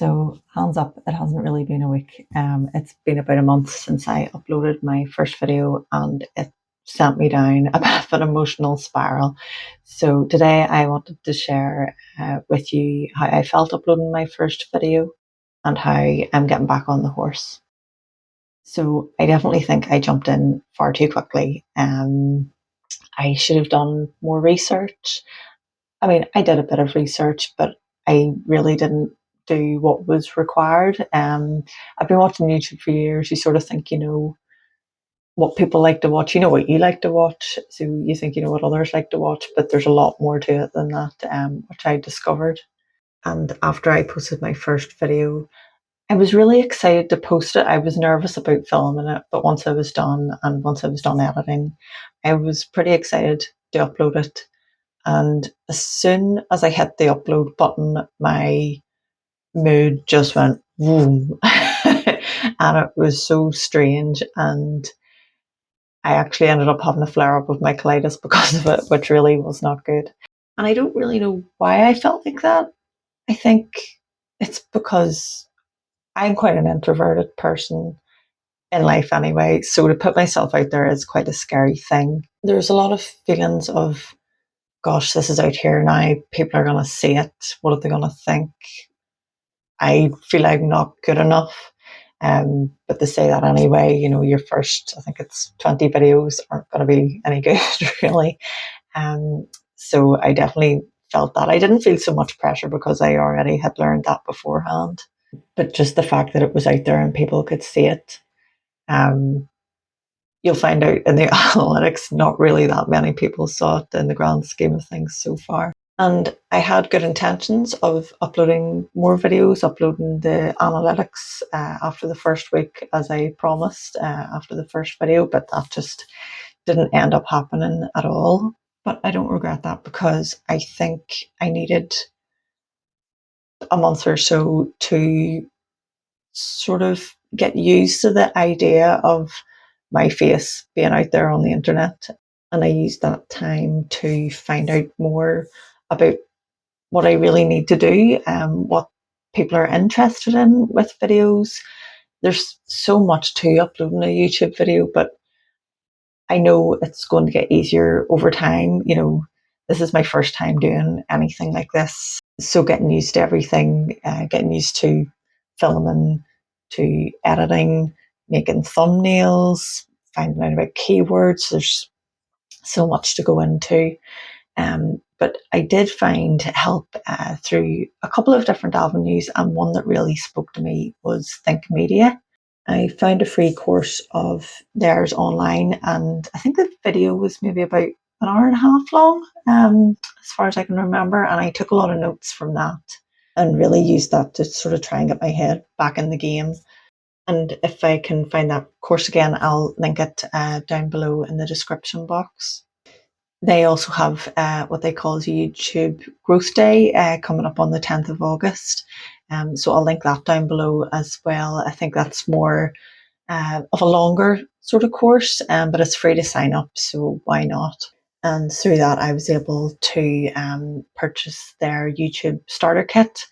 So hands up, it hasn't really been a week. It's been about a month since I uploaded my first video and it sent me down a bit of an emotional spiral. So today I wanted to share with you how I felt uploading my first video and how I'm getting back on the horse. So I definitely think I jumped in far too quickly. I should have done more research. I mean, I did a bit of research, but I really didn't do what was required. I've been watching YouTube for years. You sort of think you know what people like to watch, you know what you like to watch, so you think you know what others like to watch, but there's a lot more to it than that, which I discovered. And after I posted my first video, I was really excited to post it. I was nervous about filming it, but once I was done and once I was done editing, I was pretty excited to upload it. And as soon as I hit the upload button, my mood just went boom. And it was so strange. And I actually ended up having a flare up of my colitis because of it, which really was not good. And I don't really know why I felt like that. I think it's because I'm quite an introverted person in life anyway. So to put myself out there is quite a scary thing. There's a lot of feelings of, gosh, this is out here now. People are going to see it. What are they going to think? I feel I'm not good enough. But to say that anyway, you know, your first, I think it's 20 videos aren't going to be any good, really. So I definitely felt that. I didn't feel so much pressure because I already had learned that beforehand. But just the fact that it was out there and people could see it, you'll find out in the analytics, not really that many people saw it in the grand scheme of things so far. And I had good intentions of uploading more videos, uploading the analytics after the first week, as I promised after the first video, but that just didn't end up happening at all. But I don't regret that because I think I needed a month or so to sort of get used to the idea of my face being out there on the internet. And I used that time to find out more about what I really need to do, what people are interested in with videos. There's so much to uploading a YouTube video, but I know it's going to get easier over time. You know, this is my first time doing anything like this. So getting used to everything, getting used to filming, to editing, making thumbnails, finding out about keywords. There's so much to go into. But I did find help through a couple of different avenues, and one that really spoke to me was Think Media. I found a free course of theirs online, and I think the video was maybe about an hour and a half long, as far as I can remember. And I took a lot of notes from that and really used that to sort of try and get my head back in the game. And if I can find that course again, I'll link it down below in the description box. They also have what they call YouTube Growth Day coming up on the 10th of August. So I'll link that down below as well. I think that's more of a longer sort of course, but it's free to sign up, so why not? And through that, I was able to purchase their YouTube starter kit.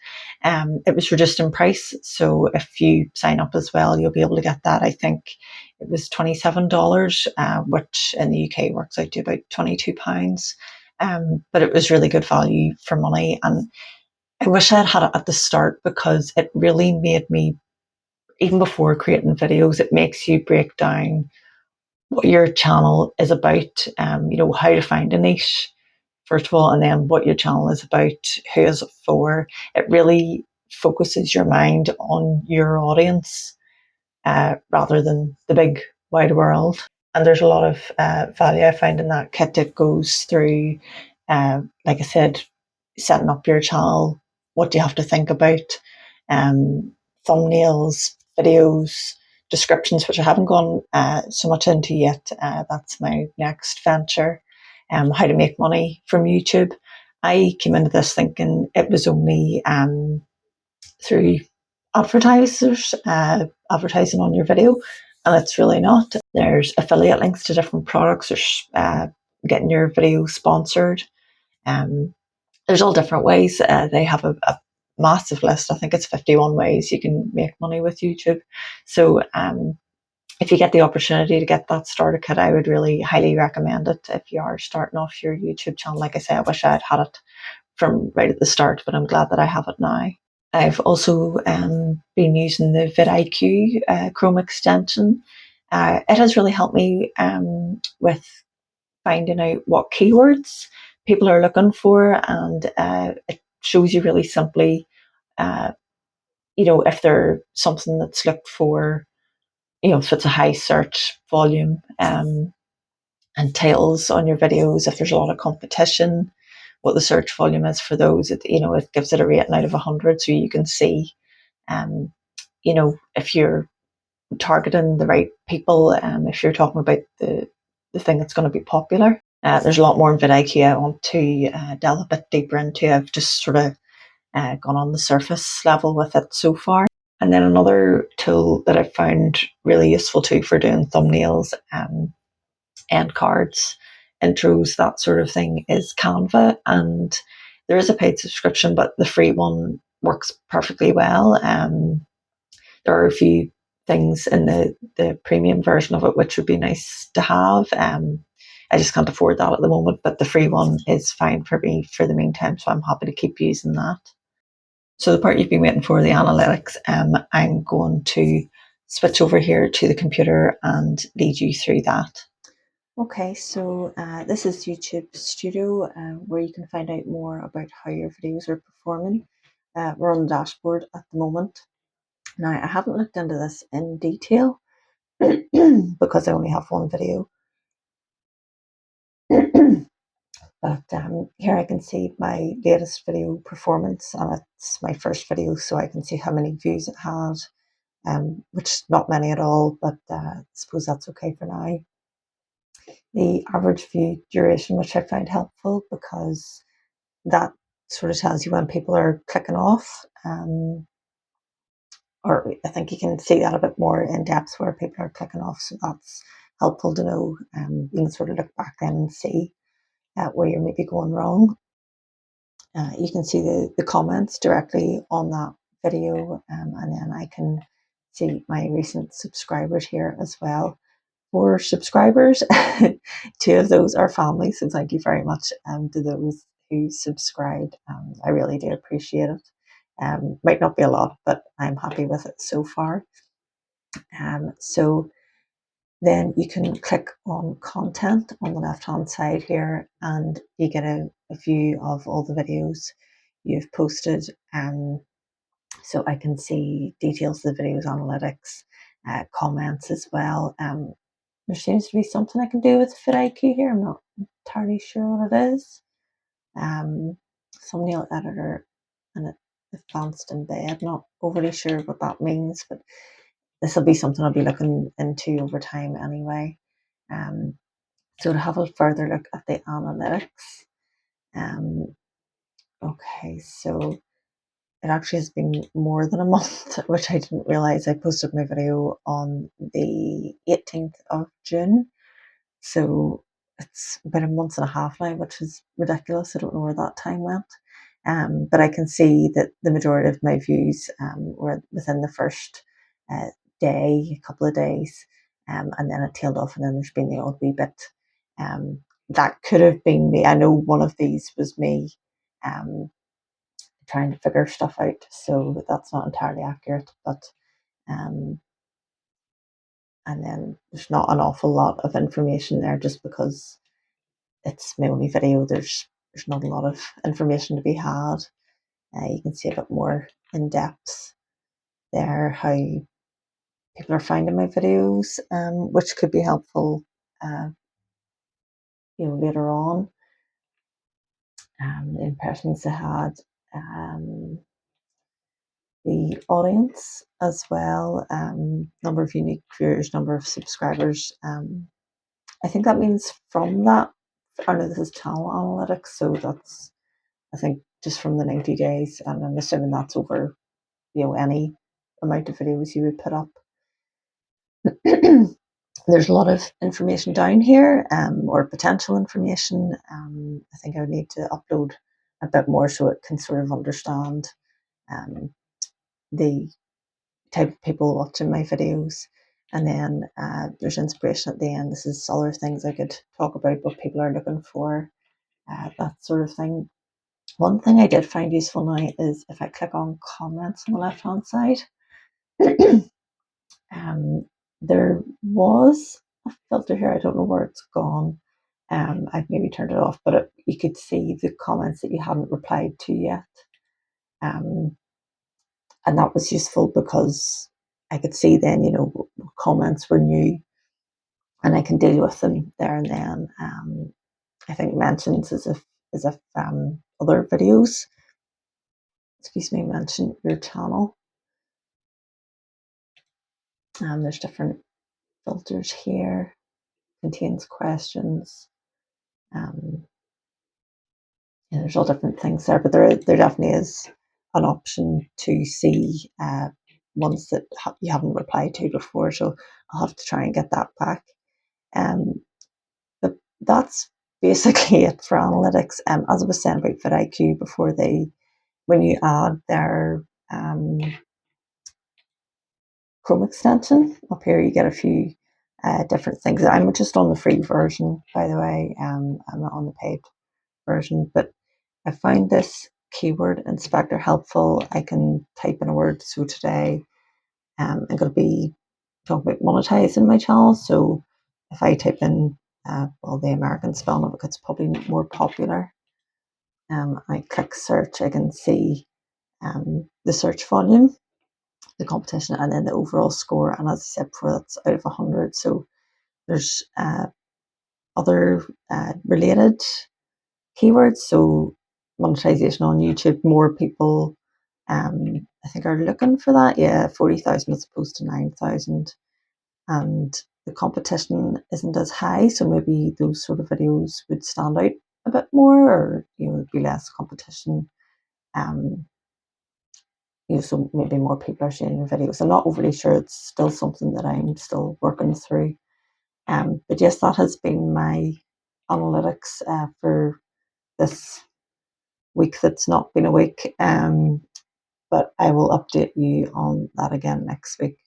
It was reduced in price, so if you sign up as well, you'll be able to get that. I think it was $27, which in the UK works out to about £22. But it was really good value for money, and I wish I had had it at the start because it really made me, even before creating videos, it makes you break down what your channel is about, you know, how to find a niche, first of all, and then what your channel is about, who is it for. It really focuses your mind on your audience rather than the big wide world. And there's a lot of value I find in that kit. It goes through, like I said, setting up your channel, what do you have to think about, thumbnails, videos, descriptions, which I haven't gone so much into yet. That's my next venture. How to make money from YouTube. I came into this thinking it was only through advertisers advertising on your video, and it's really not. There's affiliate links to different products. There's getting your video sponsored. There's all different ways. They have a massive list. I think it's 51 ways you can make money with YouTube. So if you get the opportunity to get that starter kit, I would really highly recommend it if you are starting off your YouTube channel. Like I say, I wish I had had it from right at the start, but I'm glad that I have it now. I've also been using the VidIQ Chrome extension. It has really helped me with finding out what keywords people are looking for, and it shows you really simply, uh, if they're something that's looked for, if it's a high search volume, and tails on your videos, if there's a lot of competition, what the search volume is for those. It gives it a rating out of 100, so you can see, um, if you're targeting the right people, if you're talking about the thing that's going to be popular. There's a lot more in vidIQ I want to delve a bit deeper into. I've just sort of gone on the surface level with it so far. And then another tool that I found really useful too for doing thumbnails, end cards, intros, that sort of thing, is Canva. And there is a paid subscription, but the free one works perfectly well. There are a few things in the premium version of it which would be nice to have. I just can't afford that at the moment, but the free one is fine for me for the meantime, so I'm happy to keep using that. So the part you've been waiting for, the analytics, I'm going to switch over here to the computer and lead you through that. Okay, so this is YouTube Studio, where you can find out more about how your videos are performing. We're on the dashboard at the moment. Now, I haven't looked into this in detail because I only have one video. But here I can see my latest video performance, and it's my first video, so I can see how many views it had, which is not many at all, but I suppose that's okay for now. The average view duration, which I find helpful because that sort of tells you when people are clicking off, or I think you can see that a bit more in depth where people are clicking off, so that's helpful to know. You can sort of look back then and see where you're maybe going wrong. You can see the comments directly on that video, and then I can see my recent subscribers here as well. 4 subscribers, 2 of those are family, so thank you very much to those who subscribed. I really do appreciate it. Might not be a lot, but I'm happy with it so far. So then you can click on content on the left hand side here, and you get a view of all the videos you've posted. So I can see details of the videos, analytics, comments as well. There seems to be something I can do with vidIQ here. I'm not entirely sure what it is. Thumbnail editor and advanced embed. Not overly sure what that means, but this will be something I'll be looking into over time anyway. So to have a further look at the analytics. Okay, so it actually has been more than a month, which I didn't realize. I posted my video on the 18th of June. So it's about a month and a half now, which is ridiculous. I don't know where that time went. But I can see that the majority of my views were within the first day, a couple of days, and then it tailed off, and then there's been the odd wee bit. That could have been me. I know one of these was me trying to figure stuff out, so that's not entirely accurate. But and then there's not an awful lot of information there, just because it's my only video. There's not a lot of information to be had. You can see a bit more in depth there how people are finding my videos, which could be helpful, later on. The impressions I had, the audience as well, number of unique viewers, number of subscribers. I think that means from that. I know this is channel analytics, so that's, I think, just from the 90 days, and I'm assuming that's over, any amount of videos you would put up. There's a lot of information down here, or potential information. I think I would need to upload a bit more so it can sort of understand the type of people watching my videos. And then there's inspiration at the end. This is other things I could talk about, what people are looking for, that sort of thing. One thing I did find useful now is if I click on comments on the left hand side, there was a filter here. I don't know where it's gone. I've maybe turned it off, but you could see the comments that you haven't replied to yet. And that was useful because I could see then, comments were new and I can deal with them there and then. I think mentions as if other videos, mention your channel. There's different filters here, contains questions. There's all different things there, but there definitely is an option to see ones that you haven't replied to before. So I'll have to try and get that back. But that's basically it for analytics. As I was saying about VidIQ before, when you add their Chrome extension up here, you get a few different things. I'm just on the free version, by the way. I'm not on the paid version, but I find this keyword inspector helpful. I can type in a word. So today I'm going to be talking about monetizing my channel. So if I type in the American spelling of it's probably more popular. I click search, I can see the search volume, the competition, and then the overall score. And as I said before, that's out of 100. So there's other related keywords. So monetization on YouTube, more people I think are looking for that. Yeah, 40,000 as opposed to 9,000. And the competition isn't as high, so maybe those sort of videos would stand out a bit more, or there'd be less competition. So maybe more people are seeing your videos. I'm not overly sure. It's still something that I'm still working through. But yes, that has been my analytics for this week that's not been a week. But I will update you on that again next week.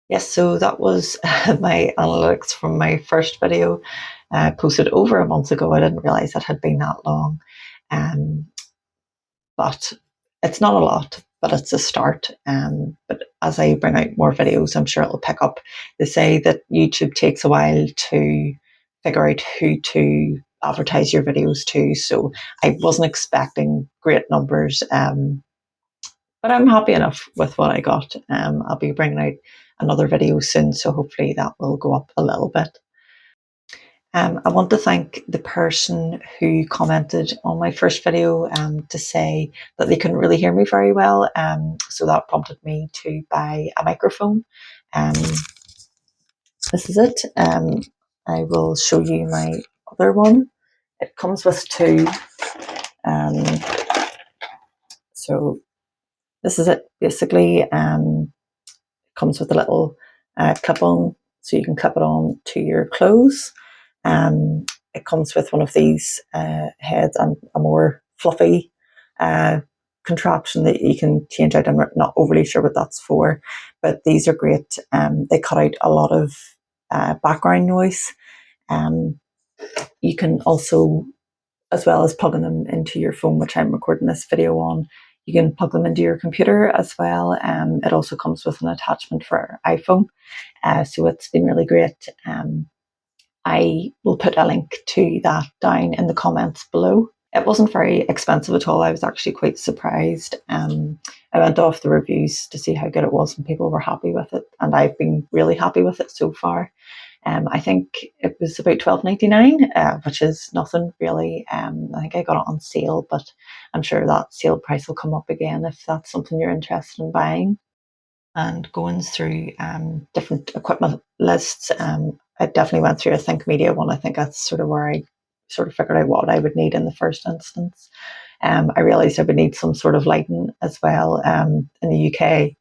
Yes, so that was my analytics from my first video, posted over a month ago. I didn't realize it had been that long. But it's not a lot, but it's a start. But as I bring out more videos, I'm sure it'll pick up. They say that YouTube takes a while to figure out who to advertise your videos to. So I wasn't expecting great numbers, but I'm happy enough with what I got. I'll be bringing out another video soon, so hopefully that will go up a little bit. I want to thank the person who commented on my first video to say that they couldn't really hear me very well. So that prompted me to buy a microphone. This is it. I will show you my other one. It comes with two. So this is it. Basically, comes with a little clip on, so you can clip it on to your clothes. It comes with one of these heads and a more fluffy contraption that you can change out. I'm not overly sure what that's for, but these are great. They cut out a lot of background noise. You can also, as well as plugging them into your phone, which I'm recording this video on, you can plug them into your computer as well. It also comes with an attachment for iPhone. So it's been really great. I will put a link to that down in the comments below. It wasn't very expensive at all. I was actually quite surprised. I went off the reviews to see how good it was and people were happy with it. And I've been really happy with it so far. I think it was about $12.99, which is nothing really. I think I got it on sale, but I'm sure that sale price will come up again if that's something you're interested in buying. And going through different equipment lists, I definitely went through a Think Media one. I think that's sort of where I sort of figured out what I would need in the first instance. I realised I would need some sort of lighting as well. In the UK,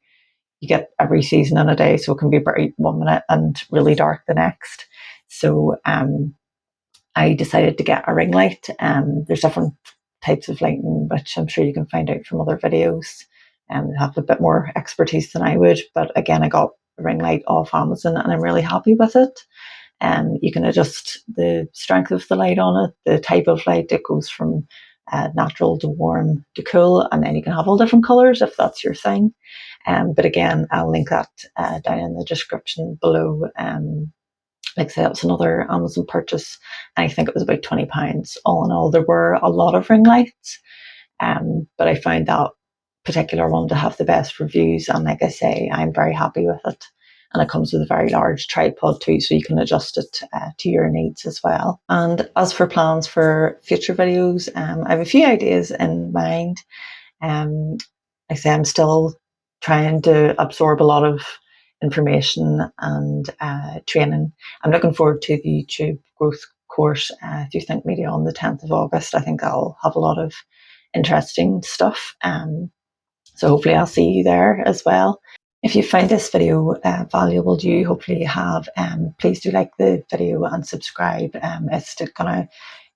you get every season in a day, so it can be bright 1 minute and really dark the next. So I decided to get a ring light. There's different types of lighting, which I'm sure you can find out from other videos, and have a bit more expertise than I would. But again, I got a ring light off Amazon and I'm really happy with it. You can adjust the strength of the light on it, the type of light. It goes from natural to warm to cool, and then you can have all different colours if that's your thing. But again, I'll link that down in the description below. Like I say, that was another Amazon purchase. I think it was about £20 all in all. There were a lot of ring lights, but I found that particular one to have the best reviews. And like I say, I'm very happy with it. And it comes with a very large tripod too, so you can adjust it to your needs as well. And as for plans for future videos, I have a few ideas in mind. Like I say, I'm still trying to absorb a lot of information and training. I'm looking forward to the YouTube growth course through Think Media on the 10th of August. I think I'll have a lot of interesting stuff. So hopefully I'll see you there as well. If you find this video valuable to you, hopefully you have, please do like the video and subscribe. It's going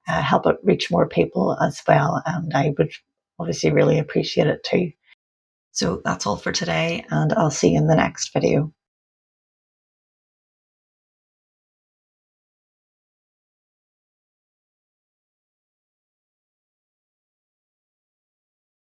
to help it reach more people as well, and I would obviously really appreciate it too. So that's all for today, and I'll see you in the next video.